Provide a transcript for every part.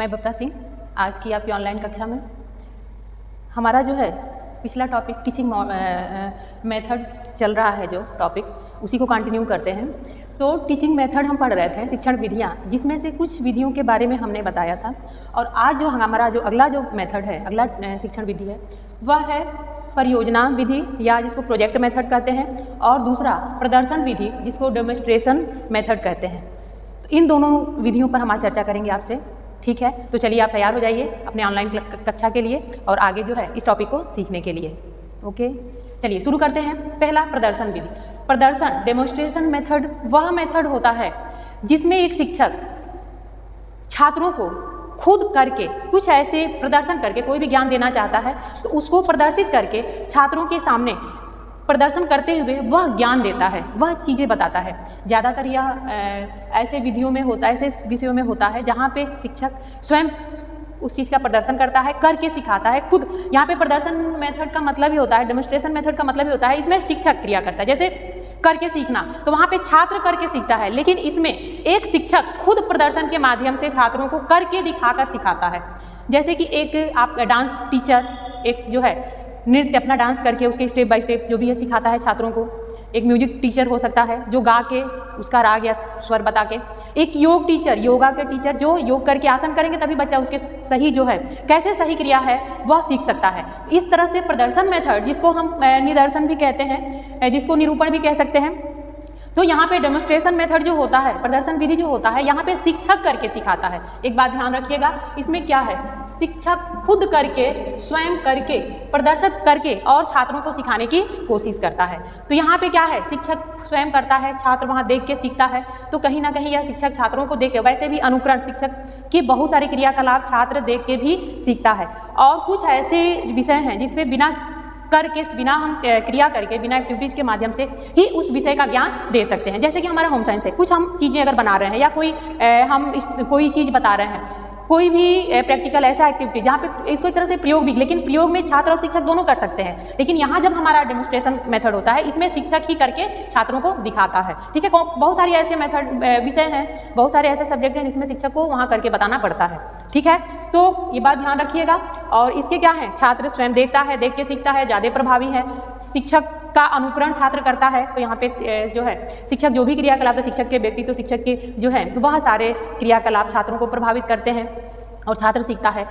मैं बबता सिंह आज की आपकी ऑनलाइन कक्षा में हमारा जो है पिछला टॉपिक टीचिंग मेथड चल रहा है, जो टॉपिक उसी को कंटिन्यू करते हैं। तो टीचिंग मेथड हम पढ़ रहे थे, शिक्षण विधियाँ, जिसमें से कुछ विधियों के बारे में हमने बताया था। और आज जो हमारा जो अगला जो मेथड है, अगला शिक्षण विधि है, वह है परियोजना विधि या जिसको प्रोजेक्ट मेथड कहते हैं, और दूसरा प्रदर्शन विधि जिसको डेमोन्स्ट्रेशन मेथड कहते हैं। तो इन दोनों विधियों पर हम आज चर्चा करेंगे आपसे, ठीक है। तो चलिए आप तैयार हो जाइए अपने ऑनलाइन कक्षा के लिए और आगे जो है इस टॉपिक को सीखने के लिए। ओके, चलिए शुरू करते हैं। पहला प्रदर्शन विधि। प्रदर्शन डेमोन्स्ट्रेशन मेथड वह मेथड होता है जिसमें एक शिक्षक छात्रों को खुद करके कुछ ऐसे प्रदर्शन करके कोई भी ज्ञान देना चाहता है तो उसको प्रदर्शित करके छात्रों के सामने प्रदर्शन करते हुए वह ज्ञान देता है, वह चीज़ें बताता है। ज़्यादातर यह ऐसे विधियों में होता है, ऐसे विषयों में होता है जहाँ पे शिक्षक स्वयं उस चीज़ का प्रदर्शन करता है, करके सिखाता है खुद। यहाँ पे प्रदर्शन मेथड का मतलब ही होता है, डेमोन्स्ट्रेशन मेथड का मतलब ही होता है इसमें शिक्षक क्रिया करता है। जैसे करके सीखना, तो वहाँ पे छात्र करके सीखता है, लेकिन इसमें एक शिक्षक खुद प्रदर्शन के माध्यम से छात्रों को करके दिखाकर सिखाता है। जैसे कि एक आप डांस टीचर एक जो है नृत्य अपना डांस करके उसके स्टेप बाय स्टेप जो भी है सिखाता है छात्रों को। एक म्यूजिक टीचर हो सकता है जो गा के उसका राग या स्वर बता के। एक योग टीचर, योगा के टीचर जो योग करके आसन करेंगे तभी बच्चा उसके सही जो है कैसे सही क्रिया है वह सीख सकता है। इस तरह से प्रदर्शन मेथड जिसको हम निदर्शन भी कहते हैं, जिसको निरूपण भी कह सकते हैं। तो यहाँ पे डेमोन्स्ट्रेशन मेथड जो होता है, प्रदर्शन विधि जो होता है, यहाँ पे शिक्षक करके सिखाता है। एक बात ध्यान रखिएगा, इसमें क्या है, शिक्षक खुद करके स्वयं करके प्रदर्शित करके और छात्रों को सिखाने की कोशिश करता है। तो यहाँ पे क्या है, शिक्षक स्वयं करता है, छात्र वहाँ देख के सीखता है। तो कहीं ना कहीं यह शिक्षक छात्रों को देख के, वैसे भी अनुकरण शिक्षक के बहुत सारे क्रियाकलाप छात्र देख के भी सीखता है। और कुछ ऐसे विषय हैं जिसपे बिना हम क्रिया करके, बिना एक्टिविटीज़ के माध्यम से ही उस विषय का ज्ञान दे सकते हैं। जैसे कि हमारा होम साइंस है, कुछ हम चीज़ें अगर बना रहे हैं या कोई चीज़ बता रहे हैं, कोई भी प्रैक्टिकल ऐसा एक्टिविटी जहाँ पे इसको एक तरह से प्रयोग भी, लेकिन प्रयोग में छात्र और शिक्षक दोनों कर सकते हैं। लेकिन यहाँ जब हमारा डेमोन्स्ट्रेशन मेथड होता है, इसमें शिक्षक ही करके छात्रों को दिखाता है, ठीक है। बहुत सारे ऐसे मेथड विषय हैं, बहुत सारे ऐसे सब्जेक्ट हैं जिसमें शिक्षक को वहाँ करके बताना पड़ता है, ठीक है। तो ये बात ध्यान रखिएगा। और इसके क्या है, छात्र स्वयं देखता है, देख के सीखता है, ज़्यादा प्रभावी है। शिक्षक का अनुकरण छात्र करता है। तो यहाँ पे जो है शिक्षक जो भी क्रियाकलाप है, शिक्षक के व्यक्ति, तो शिक्षक के जो है वह सारे क्रियाकलाप छात्रों को प्रभावित करते हैं और छात्र सीखता है।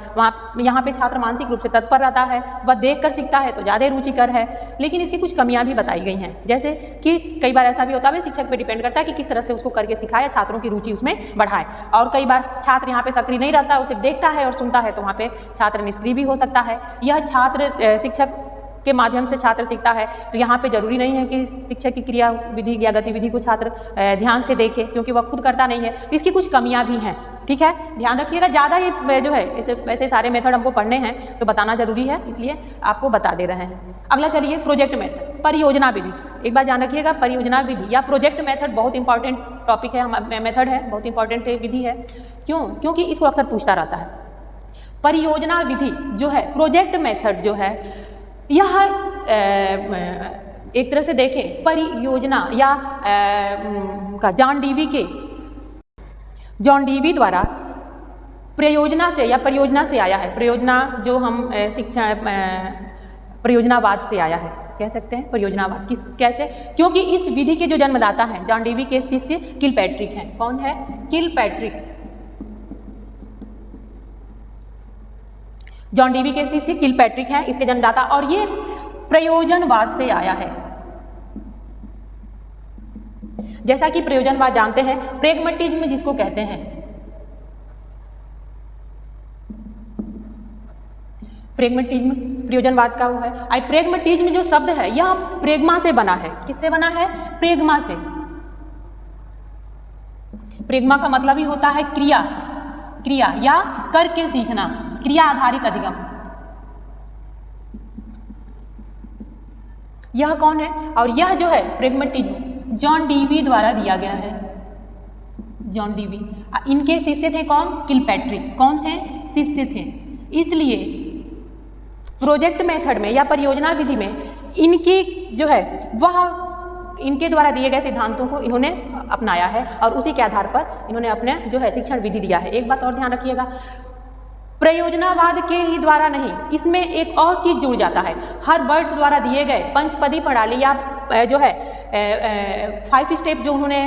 यहाँ पे छात्र मानसिक रूप से तत्पर रहता है, वह देखकर सीखता है तो ज़्यादा रुचिकर है। लेकिन इसकी कुछ कमियां भी बताई गई हैं, जैसे कि कई बार ऐसा भी होता है, शिक्षक पे डिपेंड करता है कि किस तरह से उसको करके सिखाए, छात्रों की रुचि उसमें बढ़ाए। और कई बार छात्र यहाँ पे सक्रिय नहीं रहता, उसे देखता है और सुनता है, तो वहाँ पे छात्र निष्क्रिय भी हो सकता है। यह छात्र शिक्षक के माध्यम से छात्र सीखता है। तो यहाँ पे जरूरी नहीं है कि शिक्षक की क्रिया विधि या गतिविधि को छात्र ध्यान से देखे, क्योंकि वह खुद करता नहीं है। इसकी कुछ कमियां भी हैं, ठीक है, ध्यान रखिएगा। ज़्यादा ये जो है ऐसे सारे मेथड हमको पढ़ने हैं तो बताना जरूरी है, इसलिए आपको बता दे रहे हैं। अगला चलिए प्रोजेक्ट मेथड, परियोजना विधि। एक बात ध्यान रखिएगा, परियोजना विधि या प्रोजेक्ट मेथड बहुत इंपॉर्टेंट टॉपिक है, मेथड है, बहुत इंपॉर्टेंट विधि है। क्यों? क्योंकि इसको अक्सर पूछता रहता है। परियोजना विधि जो है, प्रोजेक्ट मेथड जो है, यह एक तरह से देखें परियोजना या जॉन डीवी द्वारा प्रयोजना से या परियोजना से आया है। परियोजना जो हम परियोजनावाद से आया है, कह सकते हैं परियोजनावाद। कैसे? क्योंकि इस विधि के जो जन्मदाता हैं जॉन डीवी के शिष्य किलपैट्रिक हैं। कौन है? किलपैट्रिक। जॉन डीवी के शिष्य किलपैट्रिक हैं इसके जन्मदाता, और ये प्रयोजनवाद से आया है। जैसा कि प्रयोजनवाद जानते हैं, प्रेगमेटिज्म जिसको कहते हैं, प्रेगमेटिज्म प्रयोजनवाद का वो है। प्रेगमेटिज्म जो शब्द है यह प्रेगमा से बना है। किससे बना है? प्रेगमा से। प्रेगमा का मतलब ही होता है क्रिया या करके सीखना, क्रिया आधारित अधिगम। यह कौन है? और यह जो है प्रेगमेटिज्म जॉन डीवी द्वारा दिया गया है। जॉन डीवी, इनके शिष्य थे कौन? किलपैट्रिक। कौन थे? शिष्य थे। इसलिए प्रोजेक्ट मेथड में या परियोजना विधि में इनकी जो है वह इनके द्वारा दिए गए सिद्धांतों को इन्होंने अपनाया है और उसी के आधार पर इन्होंने अपने जो है शिक्षण विधि दिया है। एक बात और ध्यान रखिएगा, प्रयोजनावाद के ही द्वारा नहीं, इसमें एक और चीज़ जुड़ जाता है। हर्बर्ट द्वारा दिए गए पंचपदी प्रणाली या जो है 5 स्टेप जो उन्होंने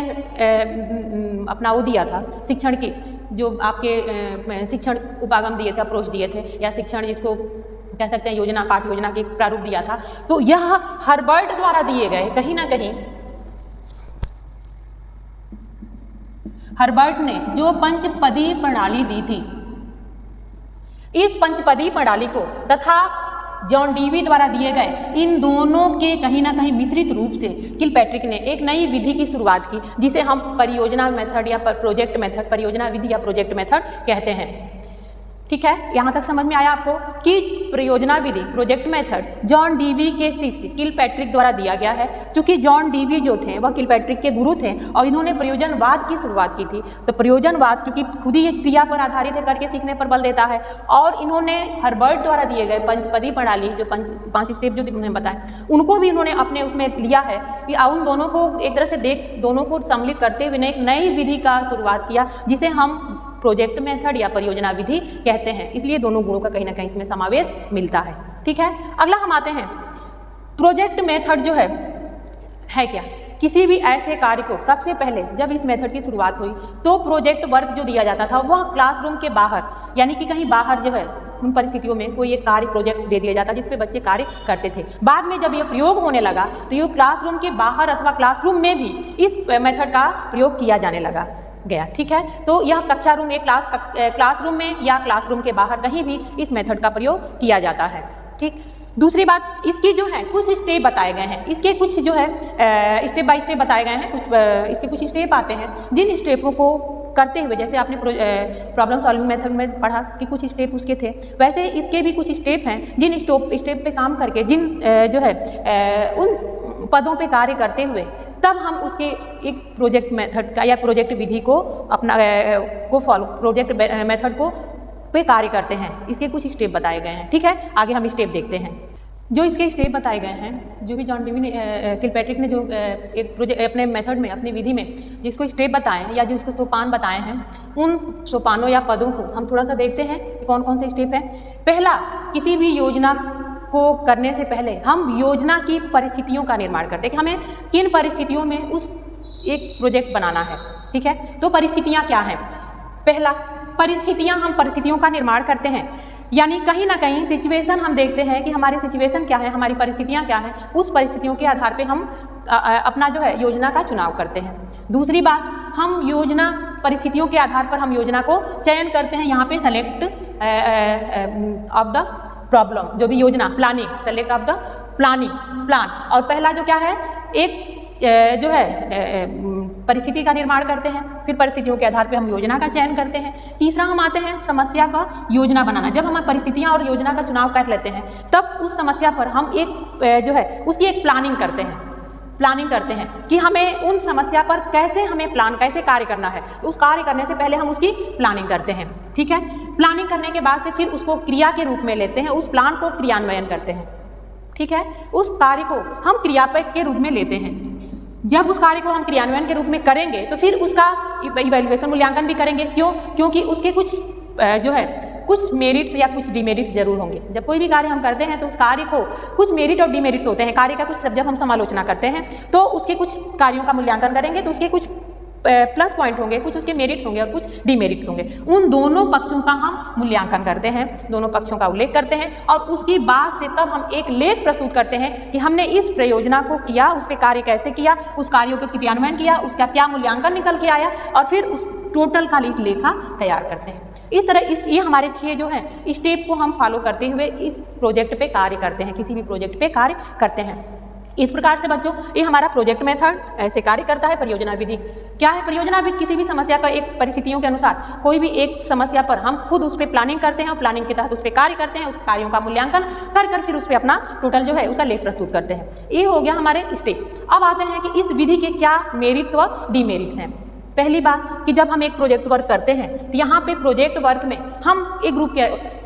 अपना वो दिया था शिक्षण की, जो आपके शिक्षण उपागम दिए थे, अप्रोच दिए थे, या शिक्षण जिसको कह सकते हैं योजना, पाठ योजना के प्रारूप दिया था, तो यह हर्बर्ट द्वारा दिए गए। कहीं ना कहीं हर्बर्ट ने जो पंचपदी प्रणाली दी थी, इस पंचपदी प्रणाली को तथा जॉन डीवी द्वारा दिए गए इन दोनों के कहीं ना कहीं मिश्रित रूप से किलपैट्रिक ने एक नई विधि की शुरुआत की, जिसे हम परियोजना मेथड या प्रोजेक्ट मेथड, परियोजना विधि या प्रोजेक्ट मेथड कहते हैं। ठीक है, यहाँ तक समझ में आया आपको कि परियोजना विधि, प्रोजेक्ट मेथड जॉन डीवी के शिष्य किलपैट्रिक द्वारा दिया गया है। क्योंकि जॉन डीवी जो थे वह किलपैट्रिक के गुरु थे और इन्होंने प्रयोजनवाद की शुरुआत की थी। तो प्रयोजनवाद चूंकि खुद ही एक क्रिया पर आधारित है, करके सीखने पर बल देता है, और इन्होंने हर्बर्ट द्वारा दिए गए पंचपदी प्रणाली, जो 5 स्टेप जो उन्होंने बताए, उनको भी इन्होंने अपने उसमें लिया है कि उन दोनों को एक तरह से दोनों को सम्मिलित करते हुए एक नई विधि का शुरुआत किया, जिसे हम प्रोजेक्ट मेथड या परियोजना विधि कहते हैं। इसलिए दोनों गुणों का कहीं ना कहीं इसमें समावेश मिलता है। ठीक है, अगला हम आते हैं, प्रोजेक्ट मेथड जो है क्या? किसी भी ऐसे कार्य को सबसे पहले जब इस मेथड की शुरुआत हुई तो प्रोजेक्ट वर्क जो दिया जाता था वह क्लासरूम के बाहर, यानी कि कहीं बाहर जो है उन परिस्थितियों में कोई एक कार्य प्रोजेक्ट दे दिया जाता जिस पे बच्चे कार्य करते थे। बाद में जब ये प्रयोग होने लगा तो ये क्लासरूम के बाहर अथवा क्लासरूम में भी इस मेथड का प्रयोग किया जाने लगा गया। ठीक है, तो यह कक्षा रूम, एक क्लासरूम में या क्लासरूम के बाहर कहीं भी इस मेथड का प्रयोग किया जाता है। ठीक, दूसरी बात, इसकी जो है कुछ स्टेप बताए गए हैं, इसके कुछ जो है स्टेप बाय स्टेप बताए गए हैं, इसके कुछ स्टेप आते हैं जिन स्टेपों को करते हुए, जैसे आपने प्रॉब्लम सॉल्विंग मेथड में पढ़ा कि कुछ स्टेप उसके थे, वैसे इसके भी कुछ स्टेप हैं जिन स्टेप पे काम करके, जिन जो है उन पदों पे कार्य करते हुए तब हम उसके एक प्रोजेक्ट मेथड का या प्रोजेक्ट विधि को अपना प्रोजेक्ट मेथड को पे कार्य करते हैं। इसके कुछ स्टेप बताए गए हैं। ठीक है, आगे हम स्टेप देखते हैं। जो इसके स्टेप बताए गए हैं, जो भी जॉन डीवी ने, किलपैट्रिक ने जो एक प्रोजेक्ट अपने मेथड में, अपनी विधि में जिसको स्टेप बताए या जिसको सोपान बताए हैं, उन सोपानों या पदों को हम थोड़ा सा देखते हैं कि कौन कौन से स्टेप हैं। पहला, किसी भी योजना को करने से पहले हम योजना की परिस्थितियों का निर्माण करते हैं कि हमें किन परिस्थितियों में उस एक प्रोजेक्ट बनाना है। ठीक है, तो परिस्थितियाँ क्या हैं? पहला, परिस्थितियाँ, हम परिस्थितियों का निर्माण करते हैं, यानी कहीं ना कहीं सिचुएशन हम देखते हैं कि हमारी सिचुएशन क्या है, हमारी परिस्थितियाँ क्या हैं, उस परिस्थितियों के आधार पे हम अपना जो है योजना का चुनाव करते हैं। दूसरी बात, हम योजना, परिस्थितियों के आधार पर हम योजना को चयन करते हैं। यहाँ पे सेलेक्ट ऑफ द प्रॉब्लम, जो भी योजना, planning, select of the plan. और पहला जो क्या है, एक जो है परिस्थिति का निर्माण करते हैं, फिर परिस्थितियों के आधार पे हम योजना का चयन करते हैं। तीसरा हम आते हैं समस्या का योजना बनाना। जब हम परिस्थितियां और योजना का चुनाव कर लेते हैं तब उस समस्या पर हम एक जो है उसकी एक प्लानिंग करते हैं कि हमें उन समस्या पर कैसे कार्य करना है। तो उस कार्य करने से पहले हम उसकी प्लानिंग करते हैं। ठीक है, प्लानिंग करने के बाद से फिर उसको क्रिया के रूप में लेते हैं, उस प्लान को क्रियान्वयन करते हैं। ठीक है, उस कार्य को हम क्रियापद के रूप में लेते हैं। जब उस कार्य को हम क्रियान्वयन के रूप में करेंगे तो फिर उसका इवैल्यूएशन, मूल्यांकन भी करेंगे। क्योंकि उसके कुछ जो है कुछ मेरिट्स या कुछ डिमेरिट्स जरूर होंगे। जब कोई भी कार्य हम करते हैं तो उस कार्य को कुछ मेरिट और डिमेरिट्स होते हैं। कार्य का कुछ, जब हम समालोचना करते हैं तो उसके कुछ कार्यों का मूल्यांकन करेंगे तो उसके कुछ प्लस पॉइंट होंगे, कुछ उसके मेरिट्स होंगे और कुछ डिमेरिट्स होंगे। उन दोनों पक्षों का हम मूल्यांकन करते हैं, दोनों पक्षों का उल्लेख करते हैं और उसकी बाद से तब हम एक लेख प्रस्तुत करते हैं कि हमने इस प्रयोजना को किया, उस पर कार्य कैसे किया, उस कार्यों को क्रियान्वयन किया, उसका क्या मूल्यांकन निकल के आया, और फिर उस टोटल का एक लेखा तैयार करते हैं। इस तरह ये हमारे 6 जो हैं स्टेप को हम फॉलो करते हुए इस प्रोजेक्ट पे कार्य करते हैं, किसी भी प्रोजेक्ट पे कार्य करते हैं। इस प्रकार से बच्चों ये हमारा प्रोजेक्ट मेथड ऐसे कार्य करता है। परियोजना विधि क्या है? परियोजना विधि किसी भी समस्या का एक परिस्थितियों के अनुसार कोई भी एक समस्या पर हम खुद उस पर प्लानिंग करते हैं और प्लानिंग के तहत उस पर कार्य करते हैं, उस कार्यों का मूल्यांकन कर फिर उस पर अपना टोटल जो है उसका लेख प्रस्तुत करते हैं। ये हो गया हमारे स्टेप। अब आते हैं कि इस विधि के क्या मेरिट्स व डिमेरिट्स हैं। पहली बात कि जब हम एक प्रोजेक्ट वर्क करते हैं तो यहाँ पे प्रोजेक्ट वर्क में हम एक ग्रुप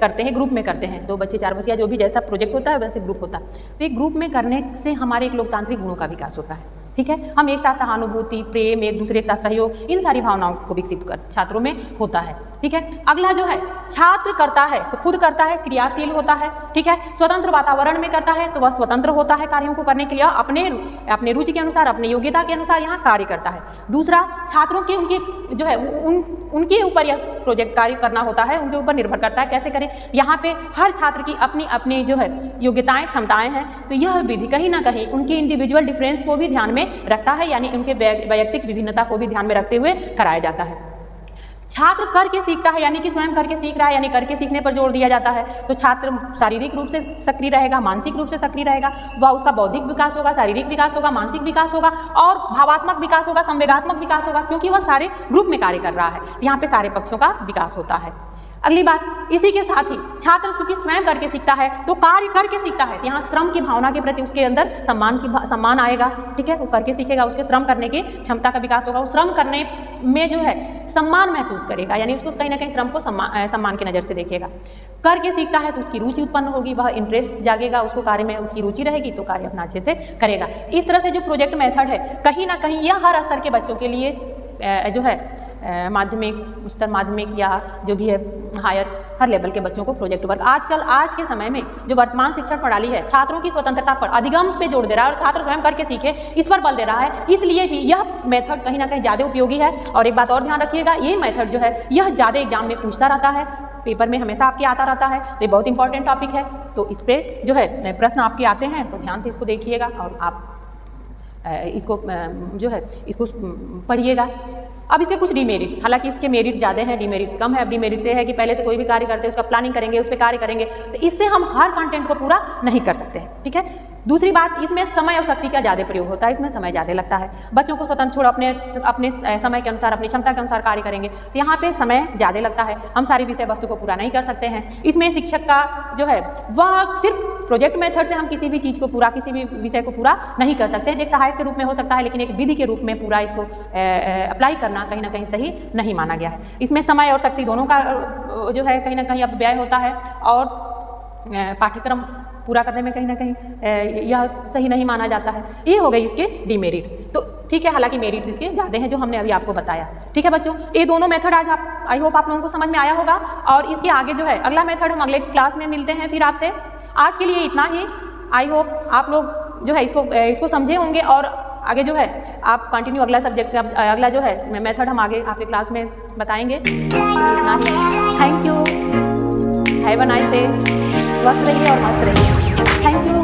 करते हैं, ग्रुप में करते हैं, 2 बच्चे 4 बच्चे या जो भी जैसा प्रोजेक्ट होता है वैसे ग्रुप होता है। तो एक ग्रुप में करने से हमारे एक लोकतांत्रिक गुणों का विकास होता है। ठीक है। हम एक साथ सहानुभूति, प्रेम, एक दूसरे के साथ सहयोग, इन सारी भावनाओं को विकसित कर छात्रों में होता है, ठीक है। अगला जो है छात्र करता है तो खुद करता है, क्रियाशील होता है, ठीक है। स्वतंत्र वातावरण में करता है तो वह स्वतंत्र होता है कार्यों को करने के लिए, अपने रुचि के अनुसार, अपने योग्यता के अनुसार यहाँ कार्य करता है। दूसरा, छात्रों के उनके जो है उनके ऊपर यह प्रोजेक्ट कार्य करना होता है, उनके ऊपर निर्भर करता है कैसे करें। यहाँ पे हर छात्र की अपनी अपनी जो है योग्यताएं, क्षमताएं हैं, तो यह विधि कहीं ना कहीं उनके इंडिविजुअल डिफरेंस को भी ध्यान में रखता है, यानी उनके वैयक्तिक विभिन्नता को भी ध्यान में रखते हुए कराया जाता है। छात्र करके सीखता है, यानी कि स्वयं करके सीख रहा है, यानी करके सीखने पर जोर दिया जाता है। तो छात्र शारीरिक रूप से सक्रिय रहेगा, मानसिक रूप से सक्रिय रहेगा, वह उसका बौद्धिक विकास होगा, शारीरिक विकास होगा, मानसिक विकास होगा और भावात्मक विकास होगा, संवेगात्मक विकास होगा, क्योंकि वह सारे ग्रुप में कार्य कर रहा है। यहाँ पे सारे पक्षों का विकास होता है। अगली बात, इसी के साथ ही छात्र क्योंकि स्वयं करके सीखता है तो कार्य करके सीखता है, यहाँ श्रम की भावना के प्रति उसके अंदर सम्मान आएगा, ठीक है। वो करके सीखेगा, उसके श्रम करने की क्षमता का विकास होगा, वो श्रम करने में जो है सम्मान महसूस करेगा, यानी उसको कहीं ना कहीं श्रम को सम्मान की नज़र से देखेगा। करके सीखता है तो उसकी रुचि उत्पन्न होगी, वह इंटरेस्ट जागेगा, उसको कार्य में उसकी रुचि रहेगी तो कार्य अपना अच्छे से करेगा। इस तरह से जो प्रोजेक्ट मेथड है कहीं ना कहीं यह हर स्तर के बच्चों के लिए जो है माध्यमिक, उच्चतर माध्यमिक या जो भी है हायर, हर लेवल के बच्चों को प्रोजेक्ट वर्क आज के समय में जो वर्तमान शिक्षण प्रणाली है छात्रों की स्वतंत्रता पर, अधिगम पे जोर दे रहा है और छात्र स्वयं करके सीखे इस पर बल दे रहा है, इसलिए भी यह मेथड कहीं ना कहीं ज़्यादा उपयोगी है। और एक बात और ध्यान रखिएगा, ये मेथड जो है यह ज़्यादा एग्जाम में पूछता रहता है, पेपर में हमेशा आपके आता रहता है, तो ये बहुत इंपॉर्टेंट टॉपिक है। तो इस पर जो है प्रश्न आपके आते हैं तो ध्यान से इसको देखिएगा और आप इसको जो है इसको पढ़िएगा। अब इसके कुछ डिमेरिट्स, हालांकि इसके मेरिट्स ज़्यादा हैं, डिमेरिट्स कम है। अब डिमेरिट्स ये है कि पहले से कोई भी कार्य करते हैं उसका प्लानिंग करेंगे, उस पर कार्य करेंगे, तो इससे हम हर कंटेंट को पूरा नहीं कर सकते हैं, ठीक है। दूसरी बात, इसमें समय और शक्ति का ज़्यादा प्रयोग होता है, इसमें समय ज़्यादा लगता है। बच्चों को स्वतंत्र छोड़ अपने समय के अनुसार, अपनी क्षमता के अनुसार कार्य करेंगे तो यहाँ पे समय ज़्यादा लगता है, हम सारी विषय वस्तु को पूरा नहीं कर सकते हैं। इसमें शिक्षक का जो है वह सिर्फ प्रोजेक्ट मेथड से हम किसी भी चीज़ को पूरा, किसी भी विषय को पूरा नहीं कर सकते हैं। एक सहायक के रूप में हो सकता है, लेकिन एक विधि के रूप में पूरा इसको अप्लाई करना कहीं ना कहीं सही नहीं माना गया है। इसमें समय और शक्ति दोनों का जो है कहीं ना कहीं अपव्यय होता है और पाठ्यक्रम पूरा करने में कहीं ना कहीं यह सही नहीं माना जाता है। ये हो गई इसके डिमेरिट्स। तो ठीक है, हालांकि मेरिट्स इसके ज़्यादा हैं जो हमने अभी आपको बताया, ठीक है बच्चों। ये दोनों मेथड आज आई होप आप लोगों को समझ में आया होगा और इसके आगे जो है अगला मेथड हम अगले क्लास में मिलते हैं फिर आपसे। आज के लिए इतना ही। आई होप आप लोग जो है इसको समझे होंगे और आगे जो है आप कंटिन्यू अगला सब्जेक्ट, अगला जो है मेथड हम आगे आपके क्लास में बताएंगे। इतना ही। Thank you, have a nice day, स्वस्थ रहिए और मस्त रहिए। Thank you.